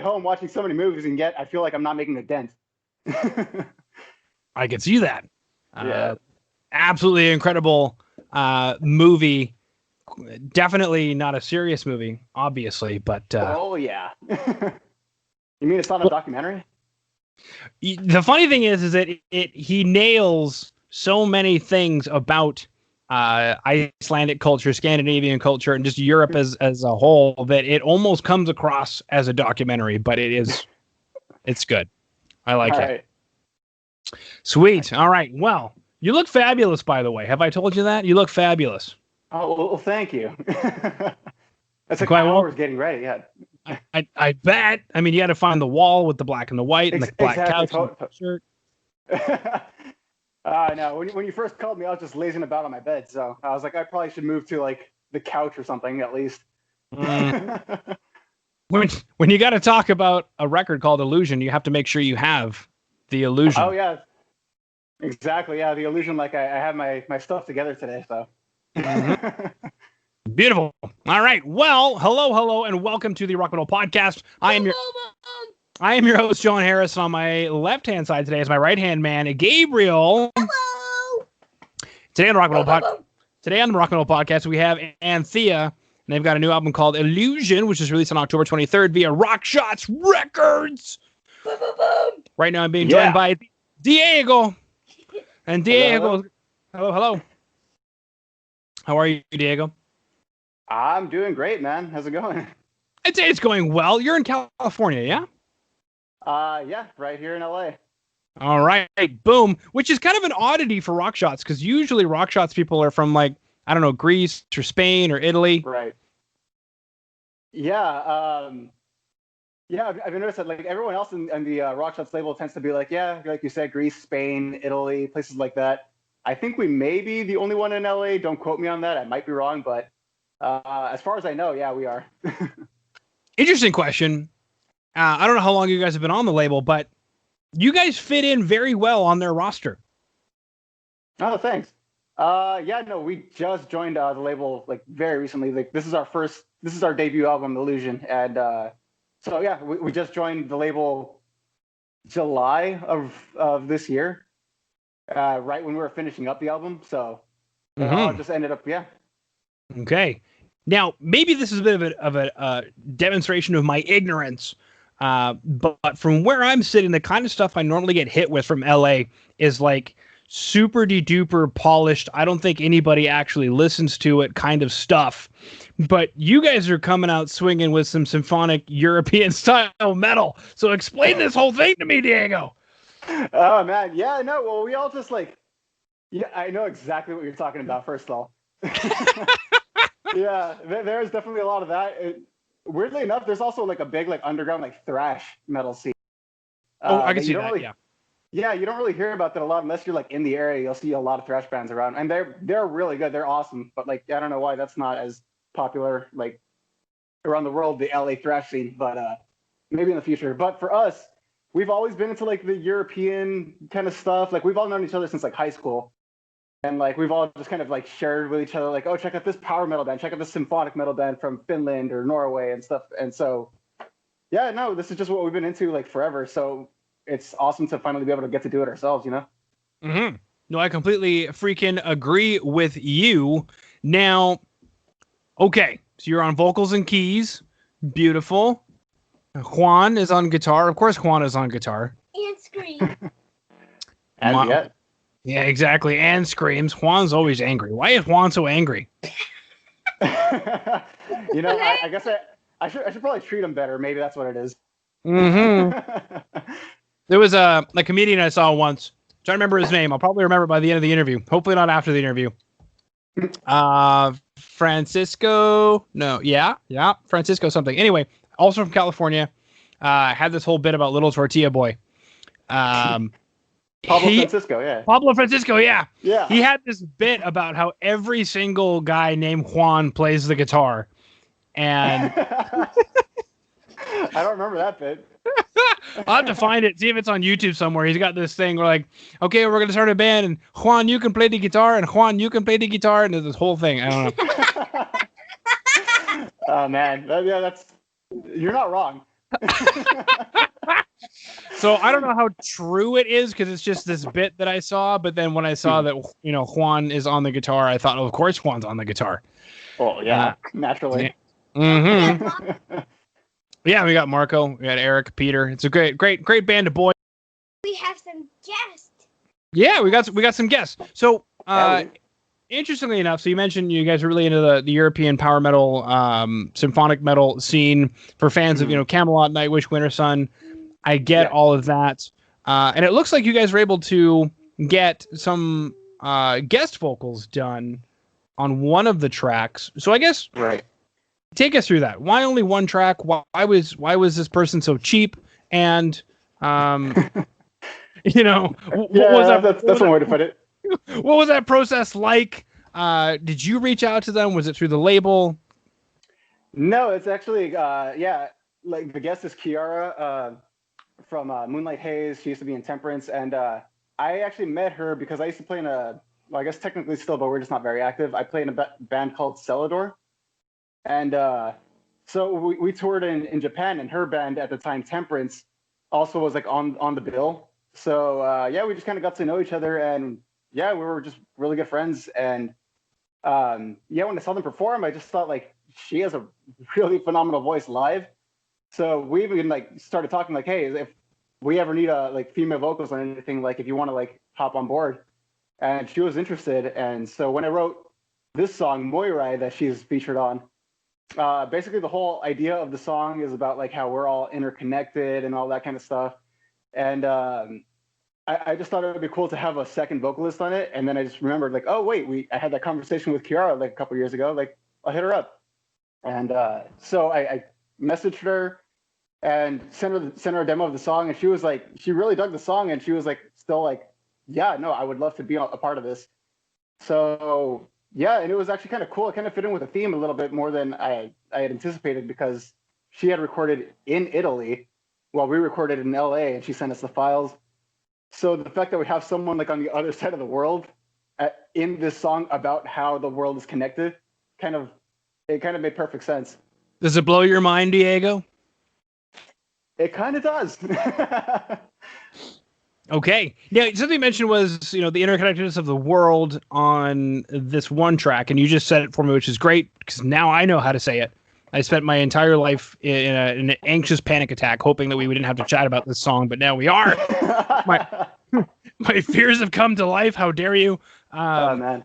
home watching so many movies, and yet I feel like I'm not making a dent. I can see that. Yeah. Absolutely incredible movie. Definitely not a serious movie, obviously, but Oh yeah. You mean it's not a documentary? The funny thing is that he nails so many things about Icelandic culture, Scandinavian culture, and just Europe as a whole that it almost comes across as a documentary, but it's good. I like All it. Right. Sweet. All right. Well, you look fabulous, by the way. Have I told you that? You look fabulous. Oh, well, thank you. That's like Quite well. hours getting ready. Yeah. I bet. I mean, you had to find the wall with the black and the white and the black couch and the shirt. No, when you first called me, I was just lazing about on my bed, so I was like, I probably should move to like the couch or something at least. When you got to talk about a record called Illusion, you have to make sure you have the illusion. Oh yeah, exactly. Yeah, the illusion. Like I have my stuff together today, so. Beautiful. All right. Well, hello, and welcome to the Rock Metal Podcast. I am your host, John Harris. And on my left-hand side today is my right-hand man, Gabriel. Hello. Today on the Rock Metal Podcast, we have Anthea, and they've got a new album called Illusion, which is released on October 23rd via Rock Shots Records. Right now, I'm being joined by Diego. And Diego, hello. How are you, Diego? I'm doing great, man. How's it going? I'd say it's going well. You're in California, yeah? Yeah, right here in LA. All right, boom. Which is kind of an oddity for Rock Shots, because usually Rock Shots people are from, like, I don't know, Greece or Spain or Italy. Right. Yeah. I've noticed that like everyone else in the Rock Shots label tends to be like, yeah, like you said, Greece, Spain, Italy, places like that. I think we may be the only one in LA. Don't quote me on that. I might be wrong, but as far as I know, yeah, we are. Interesting question. I don't know how long you guys have been on the label, but you guys fit in very well on their roster. Oh, thanks. We just joined the label like very recently. Like this is our debut album, Illusion, and so yeah, we just joined the label July of this year, right when we were finishing up the album. So it all just ended up, yeah. Okay. Now, maybe this is a bit of a demonstration of my ignorance, but from where I'm sitting, the kind of stuff I normally get hit with from LA is like super duper polished. I don't think anybody actually listens to it kind of stuff. But you guys are coming out swinging with some symphonic European style metal. So explain this whole thing to me, Diego. Oh man, yeah, no. Well, we all just like, yeah, I know exactly what you're talking about. First of all. Yeah, there's definitely a lot of that. Weirdly enough, there's also like a big like underground like thrash metal scene. I can see that. Yeah, you don't really hear about that a lot unless you're like in the area. You'll see a lot of thrash bands around, and they're really good. They're awesome, but like I don't know why that's not as popular like around the world, the LA thrash scene. But maybe in the future. But for us, we've always been into like the European kind of stuff. Like we've all known each other since like high school. And like we've all just kind of like shared with each other, like, oh, check out this power metal band, check out this symphonic metal band from Finland or Norway and stuff. And so, yeah, no, this is just what we've been into like forever. So it's awesome to finally be able to get to do it ourselves, you know? Mm-hmm. No, I completely freaking agree with you. Now, okay, so you're on vocals and keys. Beautiful. Juan is on guitar. Of course, Juan is on guitar. And scream. And yet. Yeah, exactly. And screams. Juan's always angry. Why is Juan so angry? You know, I guess I should probably treat him better. Maybe that's what it is. Mm-hmm. There was a comedian I saw once. I'm trying to remember his name. I'll probably remember by the end of the interview. Hopefully not after the interview. Francisco. No, yeah, Francisco something. Anyway, also from California. Had this whole bit about Little Tortilla Boy. Pablo Francisco, yeah. Pablo Francisco, yeah. Yeah. He had this bit about how every single guy named Juan plays the guitar. And I don't remember that bit. I'll have to find it, see if it's on YouTube somewhere. He's got this thing where like, okay, we're going to start a band, and Juan, you can play the guitar, and Juan, you can play the guitar, and there's this whole thing. I don't know. Oh, man. Yeah, you're not wrong. So I don't know how true it is because it's just this bit that I saw. But then when I saw that Juan is on the guitar, I thought, oh, of course Juan's on the guitar. Oh yeah, naturally. Mm-hmm. Yeah, we got Marco, we got Eric, Peter. It's a great band of boys. We have some guests. Yeah, we got some guests. So interestingly enough, so you mentioned you guys are really into the European power metal, symphonic metal scene for fans of Camelot, Nightwish, Winter Sun. I get all of that, and it looks like you guys were able to get some guest vocals done on one of the tracks. So I guess take us through that. Why only one track? Why was this person so cheap? And what was that? That's one way to put it. What was that process like? Did you reach out to them? Was it through the label? No, it's actually like the guest is Kiara from Moonlight Haze. She used to be in Temperance, and I actually met her because I used to play in I guess technically still, but we're just not very active. I play in a band called Celador, and so we toured in Japan, and her band at the time, Temperance, also was like on the bill. So we just kind of got to know each other, and we were just really good friends. And when I saw them perform, I just thought like she has a really phenomenal voice live. So we even like started talking like, hey, if we ever need like female vocals or anything, like if you want to like hop on board. And she was interested. And so when I wrote this song, Moirai, that she's featured on, basically the whole idea of the song is about like how we're all interconnected and all that kind of stuff. And I just thought it would be cool to have a second vocalist on it. And then I just remembered like, oh wait, I had that conversation with Kiara like a couple years ago. Like I'll hit her up. And so I messaged her and sent her a demo of the song, and she was like, she really dug the song, and she was like, still like, yeah, no, I would love to be a part of this. So and it was actually kind of cool. It kind of fit in with the theme a little bit more than I had anticipated, because she had recorded in Italy while we recorded in LA, and she sent us the files. So the fact that we have someone like on the other side of the world in this song about how the world is connected, kind of made perfect sense. Does it blow your mind, Diego? It kind of does. Okay. Yeah, something you mentioned was, the interconnectedness of the world on this one track, and you just said it for me, which is great, because now I know how to say it. I spent my entire life in an anxious panic attack, hoping that we didn't have to chat about this song, but now we are. My fears have come to life. How dare you? Oh, man.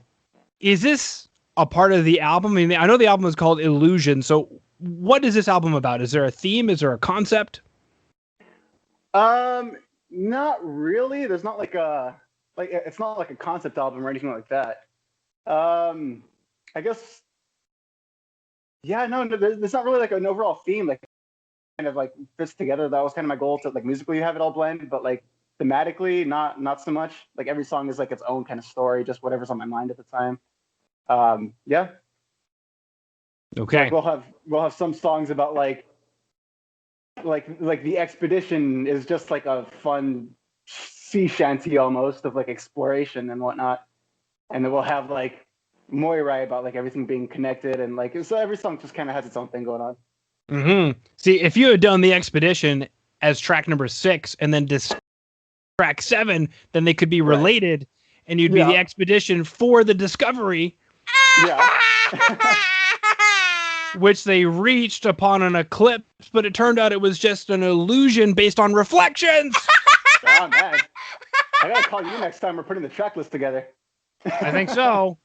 Is this a part of the album? I mean, I know the album is called Illusion, so what is this album about? Is there a theme? Is there a concept? Not really. There's not it's not like a concept album or anything like that. I guess, no, there's not really like an overall theme, like kind of like fits together. That was kind of my goal, to like musically have it all blend, but like thematically, not so much. Like every song is like its own kind of story, just whatever's on my mind at the time. Okay. Like we'll have some songs about like the expedition is just like a fun sea shanty almost of like exploration and whatnot, and then we'll have like Moirai about like everything being connected, and like so every song just kind of has its own thing going on. Mm-hmm. See, if you had done the expedition as track number 6 and then track 7, then they could be related, and you'd be the expedition for the discovery. Yeah. Which they reached upon an eclipse, but it turned out it was just an illusion based on reflections. Oh, man. I gotta call you next time we're putting the track list together. I think so.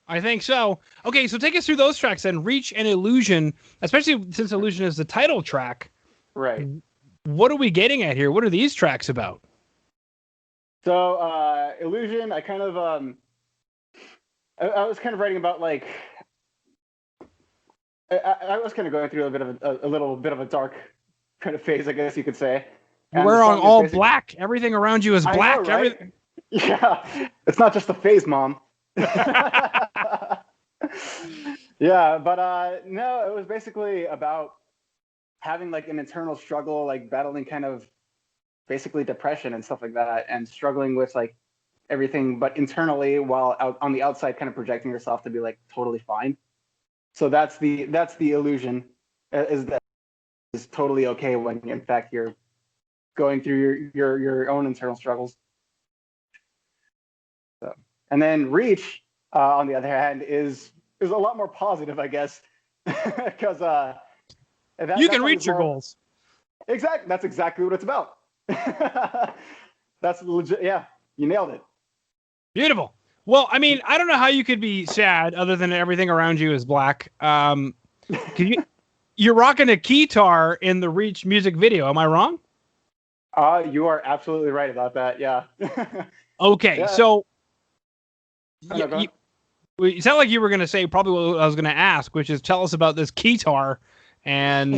Okay, so take us through those tracks then. Reach and Illusion, especially since Illusion is the title track. Right. What are we getting at here? What are these tracks about? So, Illusion, I kind of, I was kind of writing about like, I was kind of going through a little bit of a dark kind of phase, I guess you could say. And we're on all black. Everything around you is black. Know, right? Everything. Yeah, it's not just a phase, Mom. Yeah, but no, it was basically about having like an internal struggle, like battling kind of basically depression and stuff like that, and struggling with like everything, but internally, while out on the outside, kind of projecting yourself to be like totally fine. So that's the illusion, is that is totally okay when in fact you're going through your own internal struggles. So, and then Reach, on the other hand, is a lot more positive, I guess, because you can reach your goals. Exactly, that's exactly what it's about. That's legit. Yeah, you nailed it. Beautiful. Well, I mean, I don't know how you could be sad other than everything around you is black. You're rocking a guitar in the Reach music video. Am I wrong? You are absolutely right about that. Yeah. Okay, Yeah. so No, you sound like you were going to say probably what I was going to ask, which is tell us about this guitar and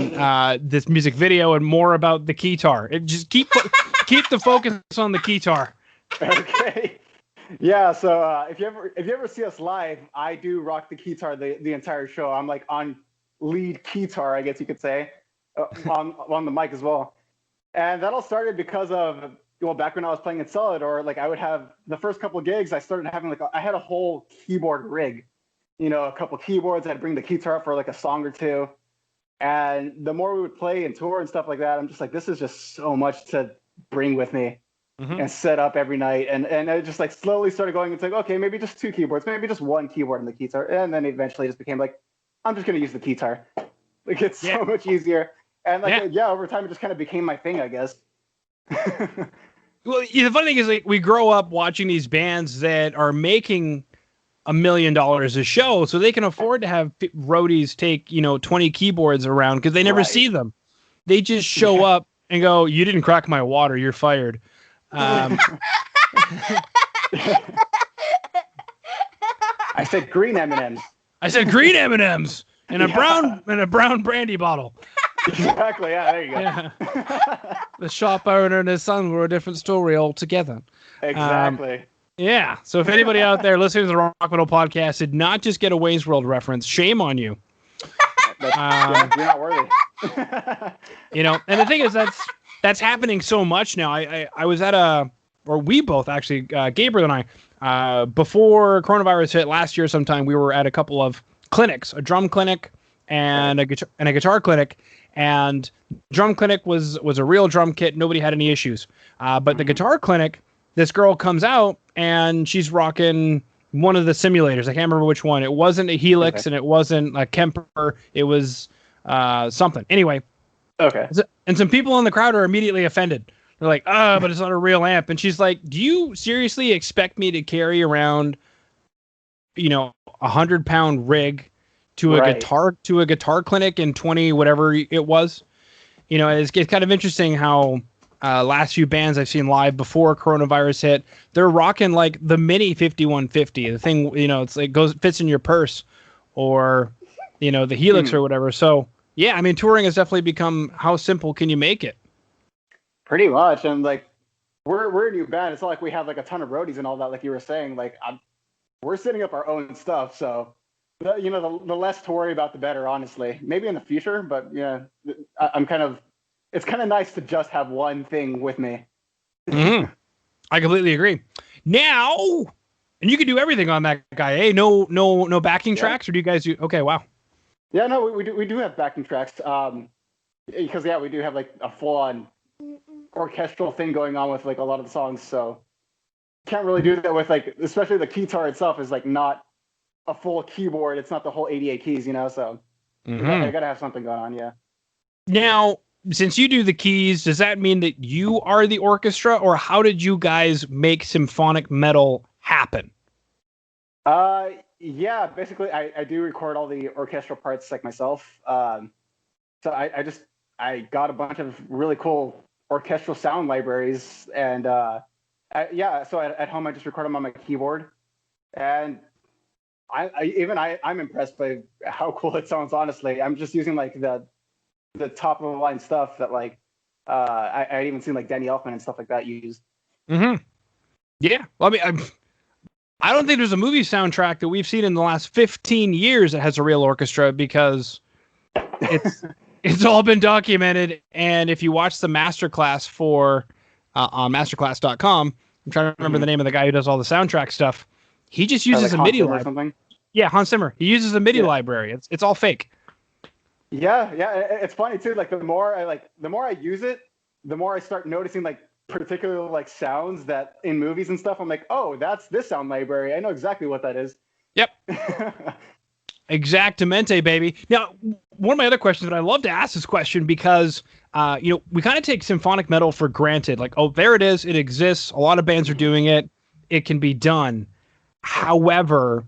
this music video and more about the guitar. Just keep the focus on the guitar. Okay. Yeah. So if you ever see us live, I do rock the guitar the entire show. I'm like on lead guitar, I guess you could say, on the mic as well. And that all started because of, well, back when I was playing in Celador, like I would have the first couple of gigs, I started having I had a whole keyboard rig, a couple of keyboards. I'd bring the guitar up for like a song or two. And the more we would play and tour and stuff like that, I'm just like, this is just so much to bring with me and set up every night. And I just like slowly started going, it's like, okay, maybe just two keyboards, maybe just one keyboard in the guitar. And then eventually it just became like, I'm just going to use the guitar. Like it's so much easier. And like, over time, it just kind of became my thing, I guess. Well, the funny thing is, like, we grow up watching these bands that are making $1 million a show, so they can afford to have roadies take 20 keyboards around because they never see them. They just show up and go, "You didn't crack my water, you're fired." I said green M&Ms. I said green M&Ms in a brown brandy bottle. Exactly. Yeah, there you go. Yeah. The shop owner and his son were a different story altogether. Exactly. Yeah. So if anybody out there listening to the Rock Metal Podcast did not just get a Wayne's World reference, shame on you. You're not worthy. And the thing is that's happening so much now. I was at we both actually, Gabriel and I, before coronavirus hit last year sometime, we were at a couple of clinics, a drum clinic and a guitar clinic. And drum clinic was a real drum kit. Nobody had any issues. But the guitar clinic, this girl comes out and she's rocking one of the simulators. I can't remember which one. It wasn't a Helix and it wasn't a Kemper. It was something. Anyway. Okay. And some people in the crowd are immediately offended. They're like, but it's not a real amp. And she's like, do you seriously expect me to carry around, 100-pound rig to a guitar clinic in 20 whatever it was? It's kind of interesting how last few bands I've seen live before coronavirus hit, they're rocking like the mini 5150, the thing, it's like fits in your purse, or the Helix or whatever. So yeah, I mean, touring has definitely become, how simple can you make it? Pretty much. And like we're a new band. It's not like we have like a ton of roadies and all that, like you were saying. Like we're setting up our own stuff, so the less to worry about, the better, honestly. Maybe in the future, but yeah, it's kind of nice to just have one thing with me. Mm-hmm. I completely agree. Now, and you can do everything on that guy. Hey, no backing tracks, or do you guys do? Okay, wow. Yeah, no, we do have backing tracks. Because we do have like a full-on orchestral thing going on with like a lot of the songs. So can't really do that with like, especially the guitar itself is like not a full keyboard. It's not the whole 88 keys, so I gotta have something going on. Yeah. Now, since you do the keys, does that mean that you are the orchestra, or how did you guys make symphonic metal happen? Yeah, basically I do record all the orchestral parts like myself. So I got a bunch of really cool orchestral sound libraries, and so at home I just record them on my keyboard, and I'm impressed by how cool it sounds. Honestly, I'm just using like the top of the line stuff that like I even seen like Danny Elfman and stuff like that used. Mm-hmm. Yeah, well, I mean, I don't think there's a movie soundtrack that we've seen in the last 15 years that has a real orchestra, because it's all been documented. And if you watch the masterclass for on masterclass.com, I'm trying to remember the name of the guy who does all the soundtrack stuff. He just uses a MIDI library. Yeah, Hans Zimmer. He uses a MIDI library. It's all fake. Yeah, it's funny too. Like the more I use it, the more I start noticing like particular like sounds that in movies and stuff. I'm like, oh, that's this sound library. I know exactly what that is. Yep. Exactamente, baby. Now, one of my other questions, and I love to ask this question because, we kind of take symphonic metal for granted. Like, oh, there it is. It exists. A lot of bands are doing it. It can be done. However,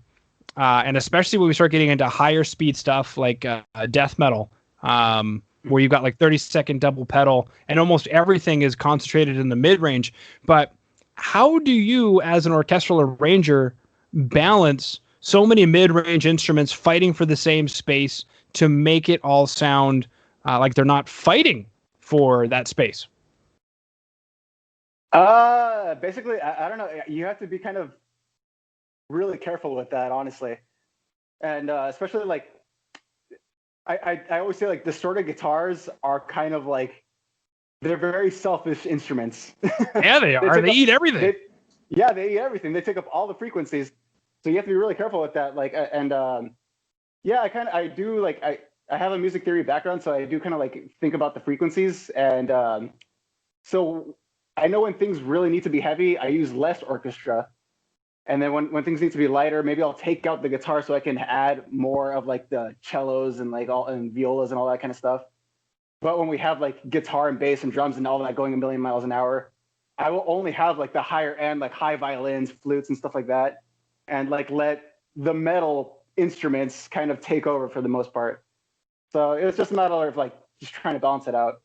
and especially when we start getting into higher speed stuff like death metal, where you've got like 30-second double pedal and almost everything is concentrated in the mid range. But how do you, as an orchestral arranger, balance so many mid-range instruments fighting for the same space to make it all sound like they're not fighting for that space? Basically, I don't know. You have to be kind of really careful with that, honestly, and especially like I always say like distorted guitars are kind of like they're very selfish instruments. Yeah, they are. They eat everything. They eat everything. They take up all the frequencies. So you have to be really careful with that. Like, I do like, I have a music theory background, so I do kind of like think about the frequencies. And so I know when things really need to be heavy, I use less orchestra. And then when things need to be lighter, maybe I'll take out the guitar so I can add more of like the cellos and like and violas and all that kind of stuff. But when we have like guitar and bass and drums and all that going a million miles an hour, I will only have like the higher end, like high violins, flutes and stuff like that. And like let the metal instruments kind of take over for the most part. So it's just a matter of like just trying to balance it out.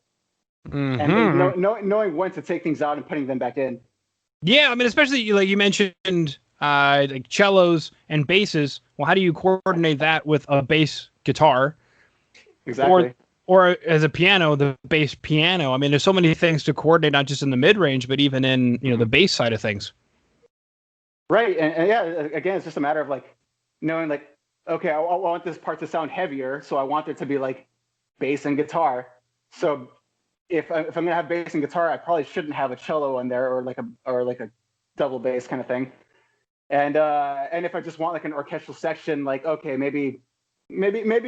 Mm-hmm. And knowing when to take things out and putting them back in. Yeah, I mean, especially like you mentioned like cellos and basses. Well, how do you coordinate that with a bass guitar? Exactly. Or as a piano, the bass piano. I mean, there's so many things to coordinate, not just in the mid range, but even in the bass side of things. Right, and yeah, again, it's just a matter of like knowing like, okay, I want this part to sound heavier, so I want it to be like bass and guitar. So if I'm gonna have bass and guitar, I probably shouldn't have a cello in there or like a double bass kind of thing. And if I just want like an orchestral section, like okay, maybe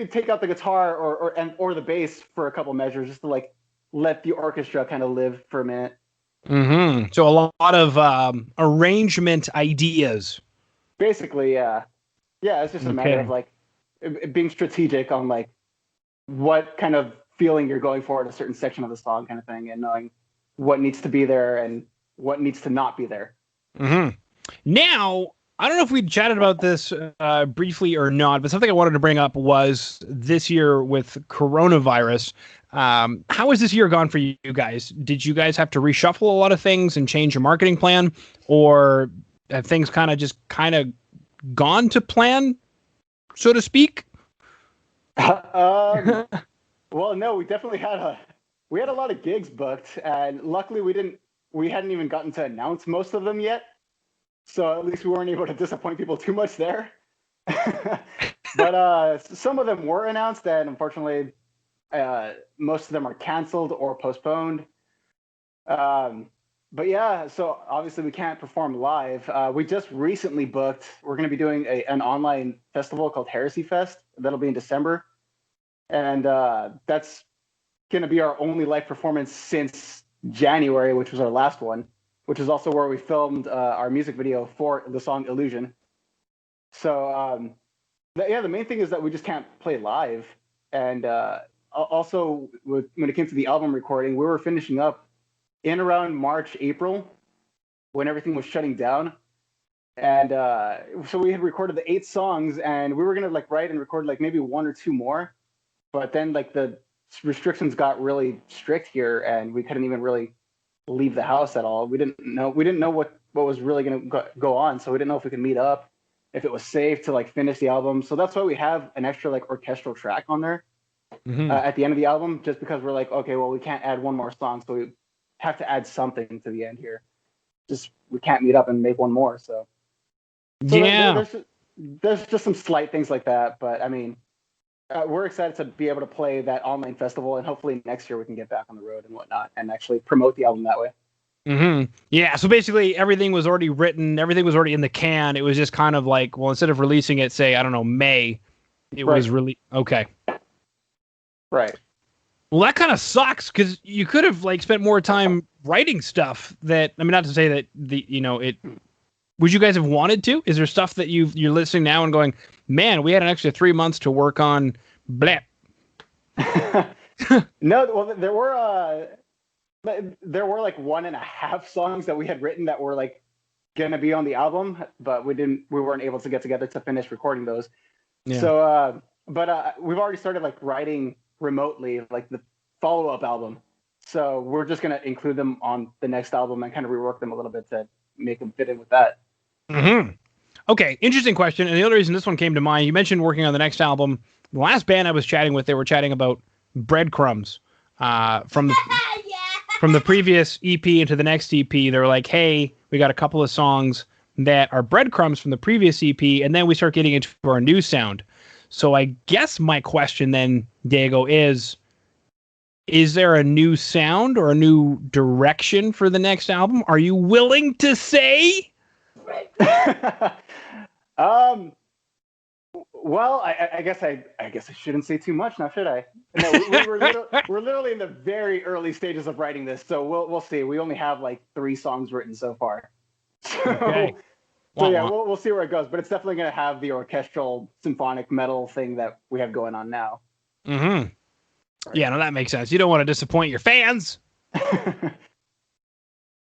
take out the guitar or the bass for a couple measures just to like let the orchestra kind of live for a minute. Mm-hmm. So a lot of arrangement ideas. Basically, yeah. It's just a matter of like being strategic on like what kind of feeling you're going for in a certain section of the song, kind of thing, and knowing what needs to be there and what needs to not be there. Mm-hmm. Now, I don't know if we chatted about this briefly or not, but something I wanted to bring up was this year with coronavirus. How has this year gone for you guys? Did you guys have to reshuffle a lot of things and change your marketing plan, or have things kind of gone to plan, so to speak? Well, no, we definitely had a lot of gigs booked, and luckily we hadn't even gotten to announce most of them yet. So at least we weren't able to disappoint people too much there. But some of them were announced, and unfortunately, most of them are canceled or postponed. But yeah, so obviously we can't perform live. We just recently booked. We're going to be doing an online festival called Heresy Fest. That'll be in December, and that's going to be our only live performance since January, which was our last one, which is also where we filmed our music video for the song Illusion. So the main thing is that we just can't play live, and also when it came to the album recording, we were finishing up in around March, April, when everything was shutting down. And so we had recorded the 8 songs, and we were gonna like write and record like maybe 1 or 2 more, but then like the restrictions got really strict here, and we couldn't even really leave the house at all. We didn't know what was really gonna go on, so we didn't know if we could meet up, if it was safe to like finish the album. So that's why we have an extra like orchestral track on there at the end of the album, just because we're like, okay, well we can't add 1 more song, so we have to add something to the end here. Just we can't meet up and make 1 more. So yeah, there's just some slight things like that, but I mean, we're excited to be able to play that online festival, and hopefully next year we can get back on the road and whatnot and actually promote the album that way. Mm-hmm. Yeah, so basically everything was already written, everything was already in the can. It was just kind of like, well, instead of releasing it, say, I don't know, May, it was really okay. Right. Well, that kind of sucks because you could have like spent more time writing stuff that, I mean, not to say that would you guys have wanted to? Is there stuff that you're listening now and going, man, we had an extra 3 months to work on blep? No, well, there were like 1.5 songs that we had written that were like gonna be on the album, but we weren't able to get together to finish recording those. Yeah. So, but we've already started like writing remotely, like the follow-up album. So we're just gonna include them on the next album and kind of rework them a little bit to make them fit in with that. Mm-hmm. Okay, interesting question. And the other reason this one came to mind, you mentioned working on the next album. The last band I was chatting with, they were chatting about breadcrumbs from the previous EP into the next EP. They were like, hey, we got a couple of songs that are breadcrumbs from the previous EP, and then we start getting into our new sound. So I guess my question then, Diego, is there a new sound or a new direction for the next album? Are you willing to say? Well, I guess I shouldn't say too much now, should I? No, we're literally in the very early stages of writing this, so we'll see. We only have like 3 songs written so far. Okay. So yeah, we'll see where it goes, but it's definitely going to have the orchestral symphonic metal thing that we have going on now. Mm-hmm. Yeah, no, that makes sense. You don't want to disappoint your fans.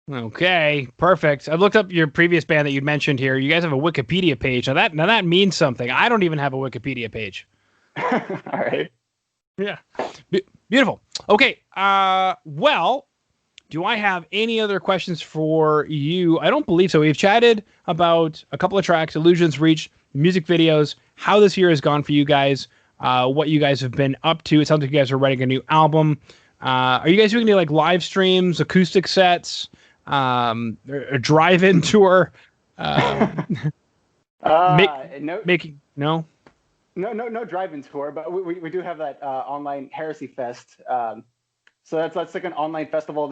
Okay, perfect. I looked up your previous band that you'd mentioned here. You guys have a Wikipedia page. Now that means something. I don't even have a Wikipedia page. All right. Yeah. Beautiful. Okay. Well, do I have any other questions for you? I don't believe so. We've chatted about a couple of tracks, Illusions Reach, music videos, how this year has gone for you guys, what you guys have been up to. It sounds like you guys are writing a new album. Are you guys doing any like live streams, acoustic sets, a drive-in tour? No drive-in tour, but we do have that online Heresy Fest. So that's like an online festival.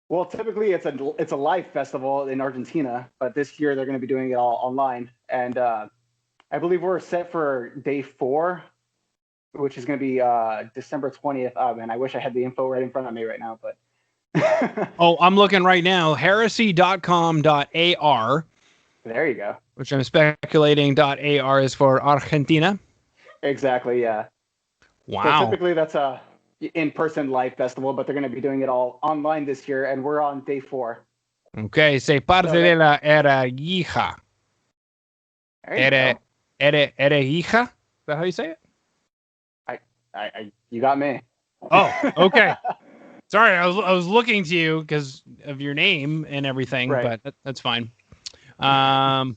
Well, typically it's a live festival in Argentina, but this year they're going to be doing it all online. And I believe we're set for day 4, which is going to be December 20th. Oh man, I wish I had the info right in front of me right now, but. Oh, I'm looking right now. Heresy.com.ar. There you go. Which I'm speculating .ar is for Argentina. Exactly, yeah. Wow. So typically that's a in-person live festival, but they're going to be doing it all online this year, and we're on day 4. Okay, say parte de la era hija. Era hija? Is that how you say it? You got me. Oh, okay. Sorry, I was looking to you because of your name and everything, right. But that's fine. Now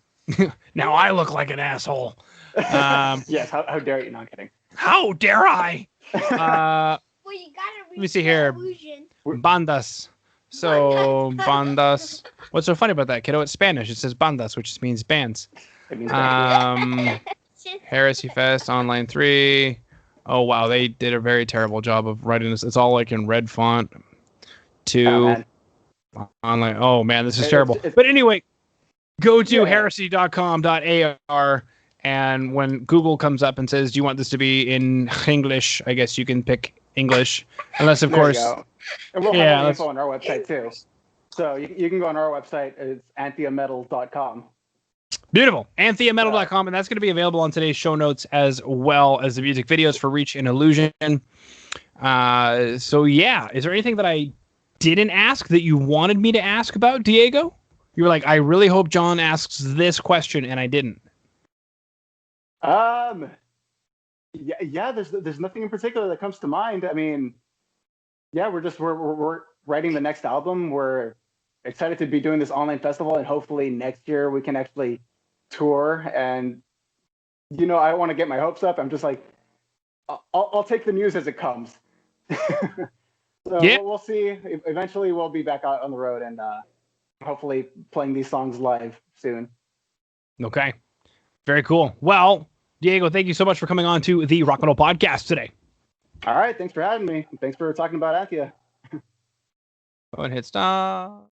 I look like an asshole. Yes, how dare you? No, I'm kidding. How dare I? Well, you gotta read let me see here. Illusion. Bandas. So, bandas. What's so funny about that, kiddo? It's Spanish. It says bandas, which just means bands. It means Heresy Fest, Online 3. Oh, wow. They did a very terrible job of writing this. It's all like in red font. Online. Oh, man, this is terrible. But anyway, go to heresy.com.ar, and when Google comes up and says, do you want this to be in English? I guess you can pick English. Unless, of course. And we'll have info on our website, too. So you can go on our website. It's antheametal.com. Beautiful. AntheaMetal.com, and that's going to be available on today's show notes as well as the music videos for Reach and Illusion. So, yeah. Is there anything that I didn't ask that you wanted me to ask about, Diego? You were like, I really hope John asks this question, and I didn't. Yeah. There's nothing in particular that comes to mind. I mean, yeah, we're writing the next album. We're excited to be doing this online festival, and hopefully next year we can actually tour. And I want to get my hopes up. I'm just like, I'll take the news as it comes. So yeah. We'll see. Eventually we'll be back out on the road and hopefully playing these songs live soon. Okay, very cool. Well, Diego, thank you so much for coming on to the Rock and Roll Podcast today. All right, thanks for having me. Thanks for talking about Anthea. Go ahead and hit stop.